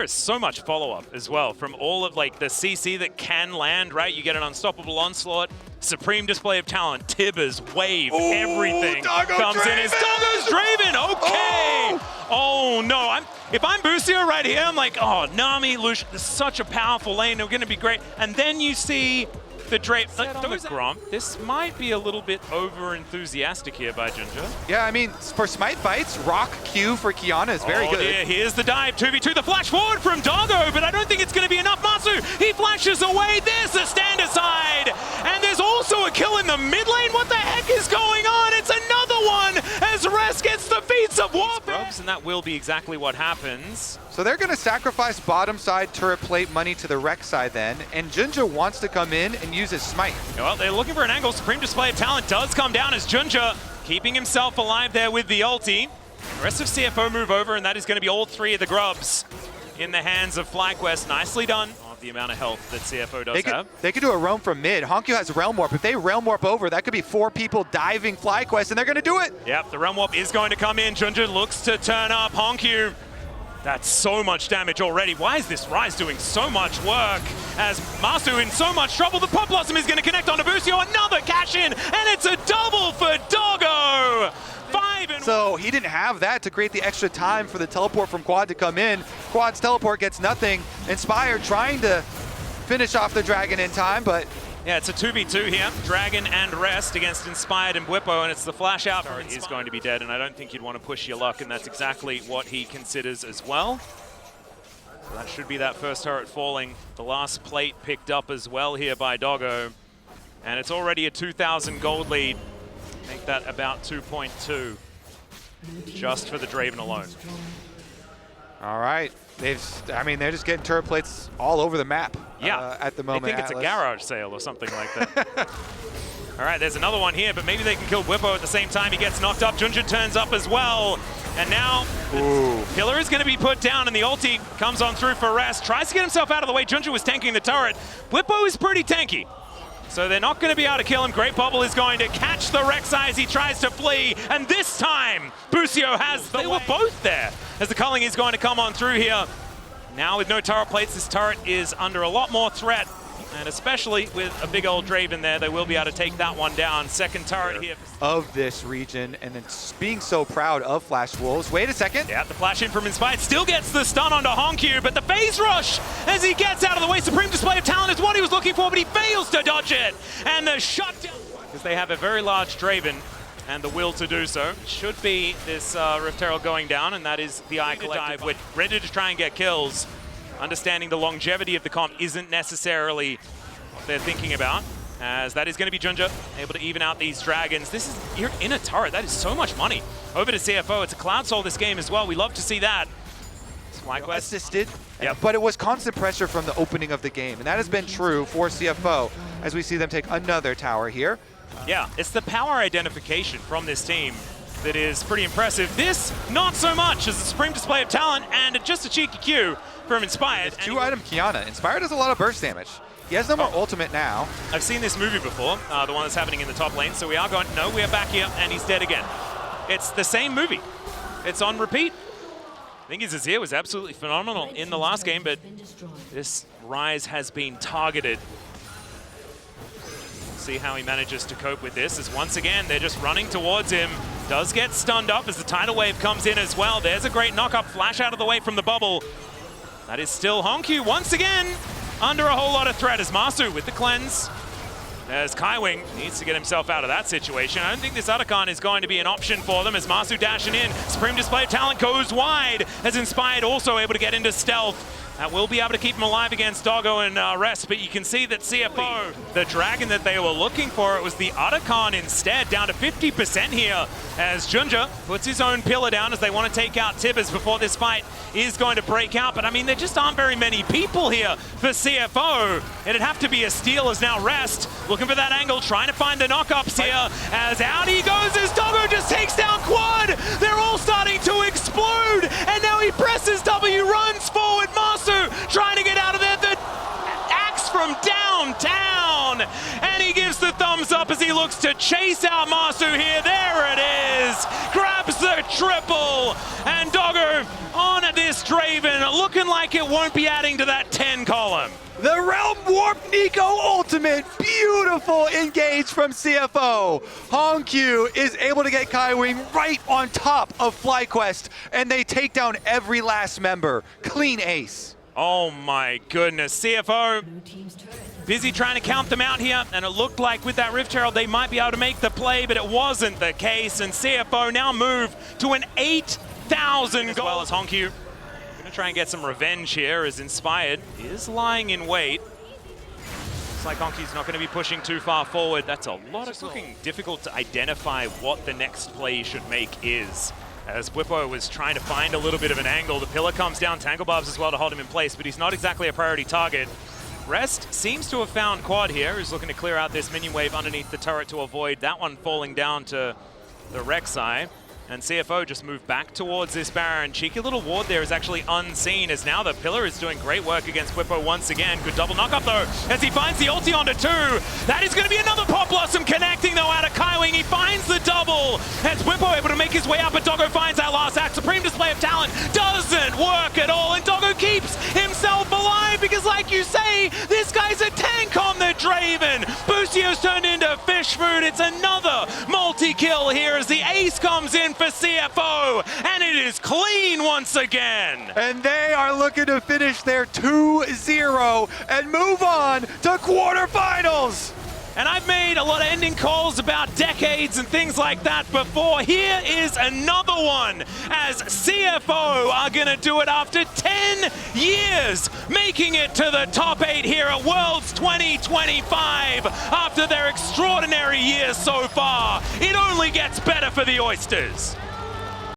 There's so much follow-up as well from all of like the CC that can land, right? You get an unstoppable onslaught, supreme display of talent, Tibbers, wave, everything comes in as Doggo's Draven. Okay. Oh no, if I'm Busio right here, I'm like, oh, Nami, Lush, this is such a powerful lane. They're going to be great. And then you see the Draven. This might be a little bit over-enthusiastic here by Ginger. Yeah, I mean, for Smite Fights, Rock Q for Kiana is very good. Yeah, here's the dive, 2v2, the flash forward from Doggo, but I don't think it's going to be enough. Masu, he flashes away. There's a stand aside, and there's also a kill in the mid lane. What the heck is going on? It's another one as Rest gets the feats of warfare. And that will be exactly what happens. So they're going to sacrifice bottom side turret plate money to the Rex side then, and Junja wants to come in and use his smite. Well, they're looking for an angle. Supreme display of talent does come down as Junja keeping himself alive there with the ulti. The rest of CFO move over, and that is going to be all three of the grubs in the hands of FlyQuest. Nicely done. The amount of health that CFO does have. They could do a roam from mid. Honkyu has Realm Warp. If they Realm Warp over, that could be 4 people diving FlyQuest, and they're going to do it. Yep, the Realm Warp is going to come in. Junja looks to turn up. Honkyu, that's so much damage already. Why is this Ryze doing so much work? As Masu in so much trouble, the Pop Blossom is going to connect onto Busio. Another cash in, and it's a double for Doggo. So he didn't have that to create the extra time for the teleport from Quad to come in. Quad's teleport gets nothing. Inspire trying to finish off the Dragon in time, but... Yeah, it's a 2v2 here. Dragon and Rest against Inspired and Bwipo, and it's the flash out. He's going to be dead, and I don't think you'd want to push your luck, and that's exactly what he considers as well. So that should be that first turret falling. The last plate picked up as well here by Doggo, and it's already a 2,000 gold lead. Make that about 2.2 just for the Draven alone. All right. They're just getting turret plates all over the map at the moment. I think it's a garage sale or something like that. All right, there's another one here, but maybe they can kill Bwipo at the same time. He gets knocked up. Junja turns up as well. And now Killer is going to be put down, and the ulti comes on through for Rest. Tries to get himself out of the way. Junja was tanking the turret. Bwipo is pretty tanky, so they're not going to be able to kill him. Great Bubble is going to catch the Rek'Sai as he tries to flee, and this time Busio has the They were both there as the culling is going to come on through here. Now with no turret plates, this turret is under a lot more threat, and especially with a big old Draven there, they will be able to take that one down. Second turret here. Of this region, and then being so proud of Flash Wolves. Wait a second. Yeah, the flash in from Inspired still gets the stun onto Honkyu, but the phase rush as he gets out of the way. Supreme display of talent is what he was looking for, but he fails to dodge it. And the shutdown, because they have a very large Draven and the will to do so. Should be this Rift Herald going down, and that is the Eye Collective. We're ready to try and get kills. Understanding the longevity of the comp isn't necessarily what they're thinking about, as that is going to be Junja, able to even out these dragons. You're in a turret. That is so much money. Over to CFO. It's a Cloud Soul this game as well. We love to see that. FlyQuest assisted, but it was constant pressure from the opening of the game, and that has been true for CFO as we see them take another tower here. Yeah, it's the power identification from this team that is pretty impressive. This, not so much, as a supreme display of talent and just a cheeky Q from Inspired. Two-item Kiana. Inspired does a lot of burst damage. He has no more ultimate now. I've seen this movie before, the one that's happening in the top lane, so we are going, no, we are back here, and he's dead again. It's the same movie. It's on repeat. I think his Azir was absolutely phenomenal in the last game, but this Ryze has been targeted. See how he manages to cope with this, as once again, they're just running towards him. Does get stunned up as the tidal wave comes in as well. There's a great knock-up, flash out of the way from the bubble. That is still Honkyu once again under a whole lot of threat as Masu with the cleanse. As Kaiwing needs to get himself out of that situation. I don't think this Otacon is going to be an option for them as Masu dashing in. Supreme display of talent goes wide as Inspired also able to get into stealth. That will be able to keep him alive against Doggo and Rest, but you can see that CFO, the dragon that they were looking for, it was the Otacon instead, down to 50% here, as Junja puts his own pillar down as they want to take out Tibbers before this fight is going to break out. But I mean, there just aren't very many people here for CFO. It'd have to be a steal as now Rest looking for that angle, trying to find the knockups here, as out he goes as Doggo just takes down Quad. They're all starting to explode, and now he presses W, runs forward. Masu trying to get out of there, the axe from downtown, and he gives the thumbs up as he looks to chase out Masu here. There it is, grabs the triple, and Doggo on this Draven, looking like it won't be adding to that 10 column. The Realm Warp Nico ultimate, beautiful engage from CFO. Hongq is able to get Kaiwing right on top of FlyQuest, and they take down every last member. Clean ace. Oh my goodness, CFO busy trying to count them out here, and it looked like with that Rift Herald they might be able to make the play, but it wasn't the case, and CFO now move to an 8,000 goal. As well as Hongq. Gonna try and get some revenge here as Inspired is lying in wait. Looks like Hongq's not gonna be pushing too far forward. That's a lot. It's looking difficult to identify what the next play you should make is. As Whippo was trying to find a little bit of an angle, the pillar comes down, Tangle Barbs as well to hold him in place, but he's not exactly a priority target. Rest seems to have found Quad here, who's looking to clear out this minion wave underneath the turret to avoid that one falling down to the Rek'Sai. And CFO just moved back towards this Baron. Cheeky little ward there is actually unseen, as now the pillar is doing great work against Whippo once again. Good double knockup though, as he finds the ulti onto 2. That is going to be another Pop Blossom connecting though out of Kaiwing. He finds the double, as Whippo able to make his way up, but Doggo finds that last act. Supreme display of talent doesn't work at all, and Doggo keeps himself alive because, like you say, this guy's a tank on the Draven. Bussio's turned into fish food. It's another multi-kill here as the ace comes in for CFO, and it is clean once again. And they are looking to finish their 2-0 and move on to quarterfinals. And I've made a lot of ending calls about decades and things like that before. Here is another one, as CFO are gonna do it after 10 years, making it to the top 8 here at Worlds 2025. After their extraordinary years so far, it only gets better for the Oysters.